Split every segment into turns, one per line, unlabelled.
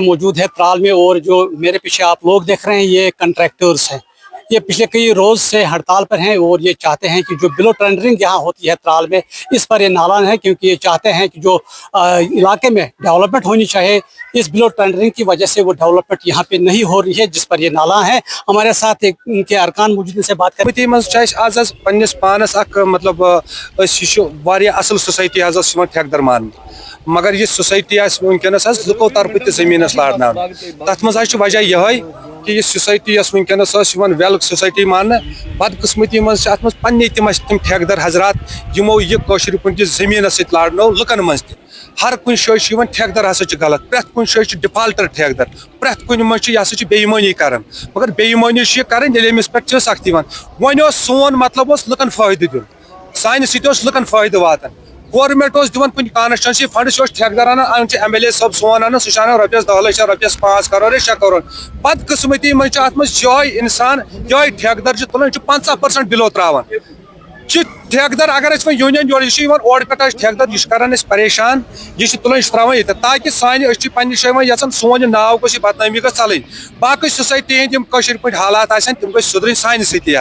मौजूद है त्राल में, और जो मेरे पीछे आप लोग देख रहे हैं ये कंट्रैक्टर्स हैं। ये पिछले कई रोज से हड़ताल पर हैं और ये चाहते हैं कि जो बिलो टेंडरिंग यहाँ होती है त्राल में, इस पर ये नाराज है, क्योंकि ये चाहते हैं कि जो इलाके में डेवलपमेंट होनी चाहिए, इस बिलो टेंडरिंग की वजह से वो डेवलपमेंट यहाँ पे नहीं हो रही है, जिस पर ये नाला है। हमारे साथ एक इनके अरकान मौजूद, इनसे बात करें।
आज पन्नस पानस मतलब असल सोसाइटी ठेकदर मान, मगर यह सोसाइटी वनकस लुको तरफ जमीन लाड़ना, तथ मज वजह यह कि यह सोसाइटी वनकस वेल सोसाइटी मान, बदकिस्मती मज पन्ने तम ठेकदर हजरात यमो यह जमीन सत लाड़नो लुकन मज हर कुछ शे ठेकदर हसा गलत, प्रेथ कुछ शे डिफाल्टर ठेकदर, प्रेथ कुछ मज यह बेईमानी कर, मगर बेईमानी कर पे सख्ती वन सोन मतलब लुकन फायदे दिन, सान सत लुकन फायदे वातान। गवर्नमेंट दिवान कुछ कॉन्स्टिट्यूंसी फंड ठेकदर अनान MLA सब सोन अना सह रुपये 10 लाख रुपये 5 करोड़ 6 करोड़, बदकिस्मती मज ये इंसान ये ठेकदर तुलान 50% बिलो त्रावान। ठेकदर अगर यूनियन जोड़ ओर पे ठेकदर यह करान परेशान, यह तुलान त्रावान ये, ताकि सान पन्ने जाए सोन नाव गो बदनामी गल बाकी सोसाइटी हंद पे हालात तम गई सुधर सान सती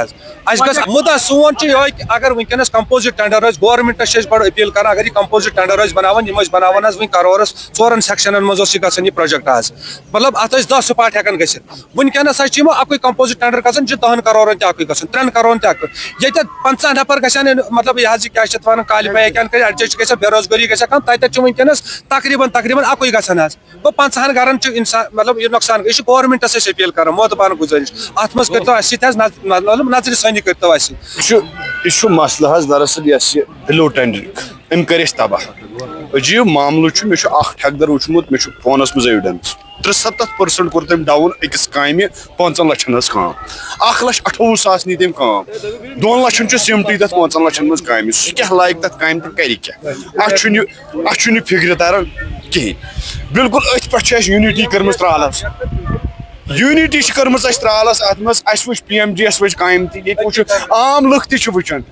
मुद्दा सोन अगर वनकस कंपोजिट टेंडर गवर्नमेंटस बड़ अपील कर, अगर यह कंपोजिट टेंडर बनान बनान वो करोरस 4 सेक्शनन मज यह प्रोजेक्ट मतलब अत 10 स्पाट हेकान गनकस अक कंपोजिट टेंडर ग 10 करोर तक 3 करोर तक ये 50 नफर गन मतलब यह क्या क्वालिफाई एडजस्ट ग बेरोजगारी ग कम तक वनकस तकरीबन अक गो 50 गरन इंसान मतलब यह नुकसान यह गवर्नमेंटस अपील कर मोतबान गुजारिश अत मज कर नजर सानी करतो
यह मसला दरअसल यह बिलो टेंडरिंग अम कर तबाह अजीब मामल मे ठेकदर वुचमुत मे फोनस मज एविडेंस 73% कोर तम डाउन अकिस कामि 5 लक्षन काम 1,28,000 नी तम काम 2 लक्षन सिमटी तथ 5 लक्षन मज कामि सह क्या लायक तथ काम तो कर क्या अ फिक्र तरन कहीं बिल्कुल अथ पे यूनिटी कर्म त्रालस यूनिटी कर्म त्रालस अत मज PMGS वच काम तु आम लुक तवचान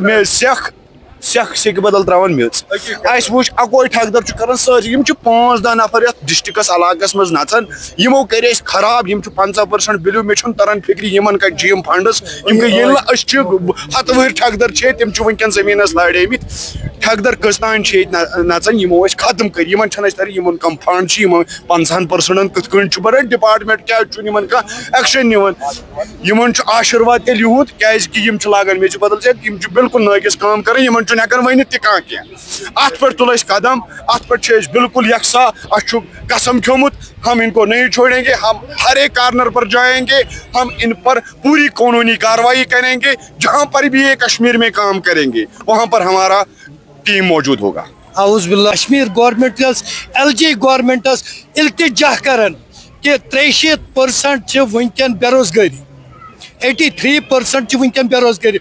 मे सेख सेक बदल त्रावान मेज वो अकोई ठेकदर कर सारी 5-10 नफर डिस्ट्रिक्स इलाकस मज नचान यमो कर खराब 50% बिलो मे तरन फिक्र यमन कट GM फंडस हत वह ठेकदर तम वनकन जमीन लाड़े ठेकदर कस्तान नचान यमो खत्म कर यमन कम फंड 50% कथ बड़ा डिपार्टमेंट क्या एक्शन निवन आशीर्वाद तेल यूत क्या लागान मे बदल बिल्कुल नाकिस काम कर हेकान वन अत पे तुल कदम अत पे बिल्कुल यकसा कसम खोमुत हम इनको नहीं छोड़ेंगे, हम हर एक कॉर्नर पर जाएंगे, हम इन पर पूरी कानूनी कार्रवाई करेंगे, जहां पर भी ये कश्मीर में काम करेंगे वहां पर हमारा टीम मौजूद होगा।
कश्मीर गवर्नमेंट LG गवर्नमेंट इल्तिजा कर कि 63% वनकन बेरोजगारी 83% वनकन बेरोजगारी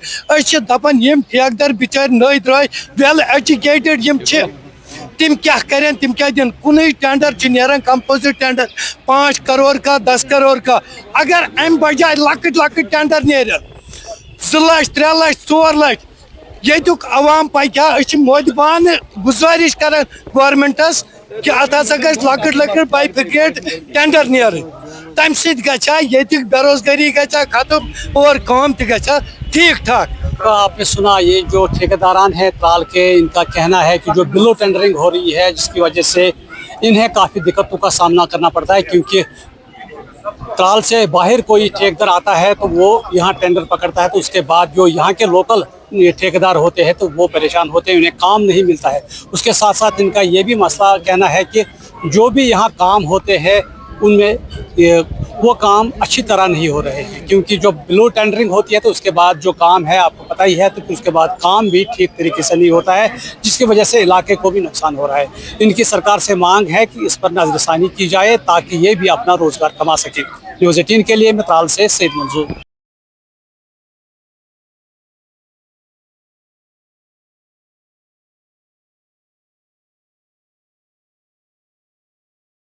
दपान यम ठेकदर बिचार नई द्राय वेल एजुकेटेड तम क्या करें तम क्या दिन कुन टेंडर नान कंपोजिट टेंडर 5 करोड़ का 10 करोड़ का अगर अम बजाय लकट लकट टेंडर नेर 2 लाख 3 लाख 4 लाख युक अवाम पकया मोदबान गुजारिश कर गवर्नमेंटस कि अत लकट लकट बाइफिकेट टेंडर नेर तम सत बेरोजगारी खत्म और काम ठीक ठाक।
तो आपने सुना ये जो ठेकेदारान है त्राल के, इनका कहना है कि जो बिलो टेंडरिंग हो रही है जिसकी वजह से इन्हें काफ़ी दिक्कतों का सामना करना पड़ता है, क्योंकि त्राल से बाहर कोई ठेकेदार आता है तो वो यहाँ टेंडर पकड़ता है, तो उसके बाद जो यहाँ के लोकल ठेकेदार होते हैं तो वो परेशान होते हैं, उन्हें काम नहीं मिलता है। उसके साथ साथ इनका ये भी मसला कहना है कि जो भी यहाँ काम होते हैं उनमें वो काम अच्छी तरह नहीं हो रहे हैं, क्योंकि जो बिलो टेंडरिंग होती है तो उसके बाद जो काम है आपको पता ही है, तो उसके बाद काम भी ठीक तरीके से नहीं होता है, जिसकी वजह से इलाके को भी नुकसान हो रहा है। इनकी सरकार से मांग है कि इस पर नजरसानी की जाए ताकि ये भी अपना रोजगार कमा सके। न्यूज़ 18 के लिए मैं त्राल से सैयद मंजूर।